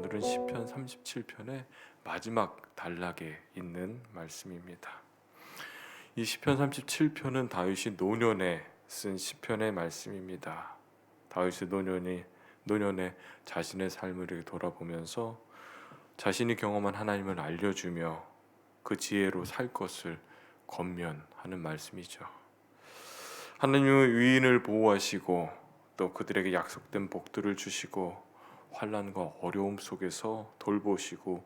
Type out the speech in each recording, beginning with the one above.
오늘은 시편 37편의 마지막 단락에 있는 말씀입니다. 이 시편 37편은 다윗이 노년에 쓴 시편의 말씀입니다. 다윗이 노년에 자신의 삶을 돌아보면서 자신이 경험한 하나님을 알려주며 그 지혜로 살 것을 권면하는 말씀이죠. 하나님은 의인을 보호하시고 또 그들에게 약속된 복들을 주시고 환난과 어려움 속에서 돌보시고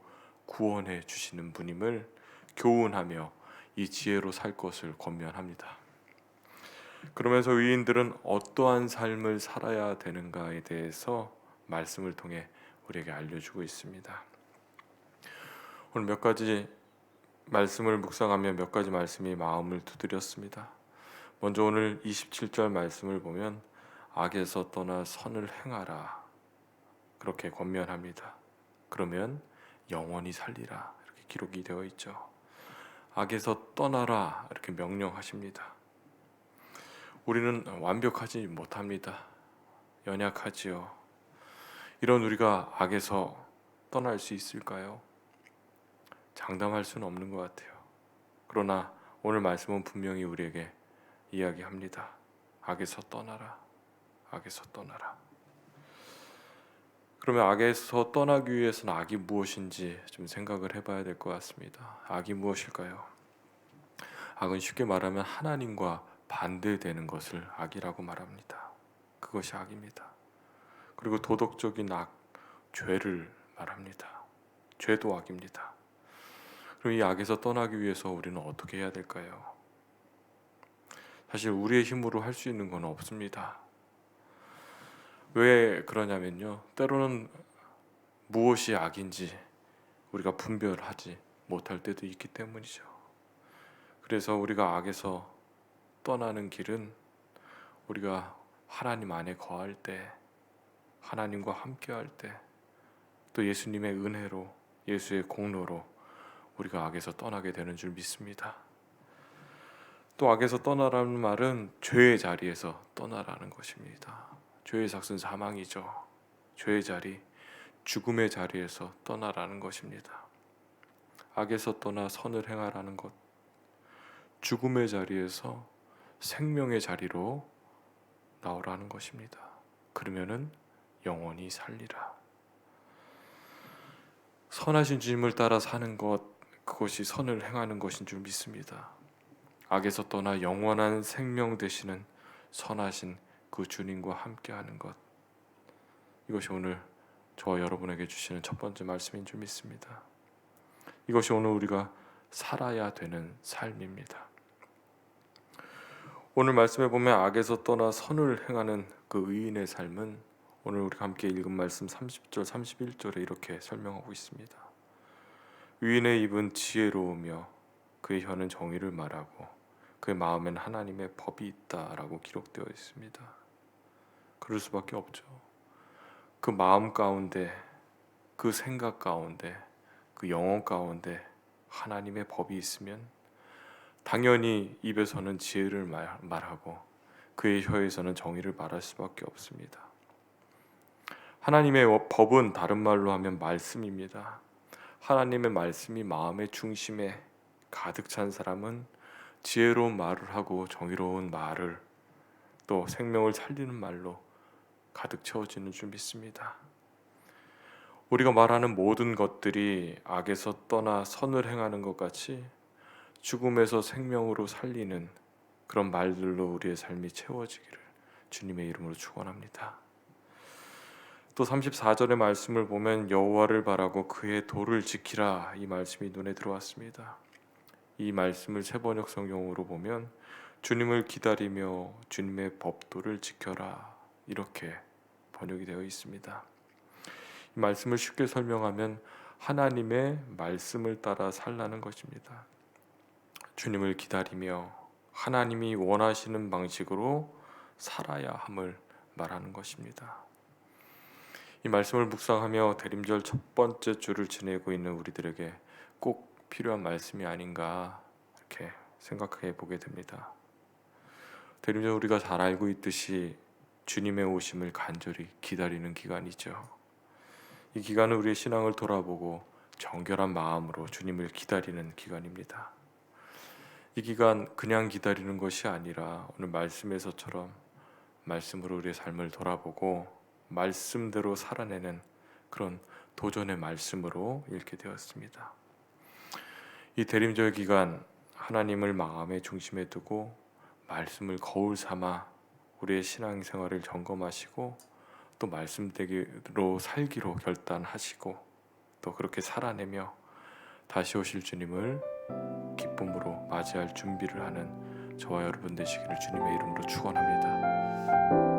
구원해 주시는 분임을 교훈하며 이 지혜로 살 것을 권면합니다. 그러면서 의인들은 어떠한 삶을 살아야 되는가에 대해서 말씀을 통해 우리에게 알려주고 있습니다. 오늘 몇 가지 말씀을 묵상하며 몇 가지 말씀이 마음을 두드렸습니다. 먼저 오늘 27절 말씀을 보면 악에서 떠나 선을 행하라 그렇게 권면합니다. 그러면 영원히 살리라 이렇게 기록이 되어 있죠. 악에서 떠나라 이렇게 명령하십니다. 우리는 완벽하지 못합니다. 연약하지요. 이런 우리가 악에서 떠날 수 있을까요? 장담할 수는 없는 것 같아요. 그러나 오늘 말씀은 분명히 우리에게 이야기합니다. 악에서 떠나라. 악에서 떠나라. 그러면 악에서 떠나기 위해서는 악이 무엇인지 좀 생각을 해봐야 될 것 같습니다. 악이 무엇일까요? 악은 쉽게 말하면 하나님과 반대되는 것을 악이라고 말합니다. 그것이 악입니다. 그리고 도덕적인 악, 죄를 말합니다. 죄도 악입니다. 그럼 이 악에서 떠나기 위해서 우리는 어떻게 해야 될까요? 사실 우리의 힘으로 할 수 있는 건 없습니다. 왜 그러냐면요, 때로는 무엇이 악인지 우리가 분별하지 못할 때도 있기 때문이죠. 그래서 우리가 악에서 떠나는 길은 우리가 하나님 안에 거할 때, 하나님과 함께할 때, 또 예수님의 은혜로, 예수의 공로로 우리가 악에서 떠나게 되는 줄 믿습니다. 또 악에서 떠나라는 말은 죄의 자리에서 떠나라는 것입니다. 죄의 삭은 사망이죠. 죄의 자리, 죽음의 자리에서 떠나라는 것입니다. 악에서 떠나 선을 행하라는 것, 죽음의 자리에서 생명의 자리로 나오라는 것입니다. 그러면은 영원히 살리라. 선하신 주님을 따라 사는 것, 그것이 선을 행하는 것인 줄 믿습니다. 악에서 떠나 영원한 생명 되시는 선하신 그 주님과 함께하는 것, 이것이 오늘 저와 여러분에게 주시는 첫 번째 말씀인 줄 믿습니다. 이것이 오늘 우리가 살아야 되는 삶입니다. 오늘 말씀에 보면 악에서 떠나 선을 행하는 그 의인의 삶은 오늘 우리가 함께 읽은 말씀 30절 31절에 이렇게 설명하고 있습니다. 의인의 입은 지혜로우며 그의 혀는 정의를 말하고 그의 마음엔 하나님의 법이 있다라고 기록되어 있습니다. 그럴 수밖에 없죠. 그 마음 가운데, 그 생각 가운데, 그 영혼 가운데 하나님의 법이 있으면 당연히 입에서는 지혜를 말하고 그의 혀에서는 정의를 말할 수밖에 없습니다. 하나님의 법은 다른 말로 하면 말씀입니다. 하나님의 말씀이 마음의 중심에 가득 찬 사람은 지혜로운 말을 하고 정의로운 말을, 또 생명을 살리는 말로 가득 채워지는 줄 믿습니다. 우리가 말하는 모든 것들이 악에서 떠나 선을 행하는 것 같이 죽음에서 생명으로 살리는 그런 말들로 우리의 삶이 채워지기를 주님의 이름으로 축원합니다. 또 34절의 말씀을 보면 여호와를 바라고 그의 도를 지키라, 이 말씀이 눈에 들어왔습니다. 이 말씀을 새번역 성경으로 보면 주님을 기다리며 주님의 법도를 지켜라, 이렇게 번역이 되어 있습니다. 이 말씀을 쉽게 설명하면 하나님의 말씀을 따라 살라는 것입니다. 주님을 기다리며 하나님이 원하시는 방식으로 살아야 함을 말하는 것입니다. 이 말씀을 묵상하며 대림절 첫 번째 주를 지내고 있는 우리들에게 꼭 필요한 말씀이 아닌가 이렇게 생각해 보게 됩니다. 대림절 우리가 잘 알고 있듯이 주님의 오심을 간절히 기다리는 기간이죠. 이 기간은 우리의 신앙을 돌아보고 정결한 마음으로 주님을 기다리는 기간입니다. 이 기간 그냥 기다리는 것이 아니라 오늘 말씀에서처럼 말씀으로 우리의 삶을 돌아보고 말씀대로 살아내는 그런 도전의 말씀으로 읽게 되었습니다. 이 대림절 기간 하나님을 마음의 중심에 두고 말씀을 거울 삼아 우리의 신앙생활을 점검하시고 또 말씀대로 살기로 결단하시고 또 그렇게 살아내며 다시 오실 주님을 기쁨으로 맞이할 준비를 하는 저와 여러분 되시기를 주님의 이름으로 축원합니다.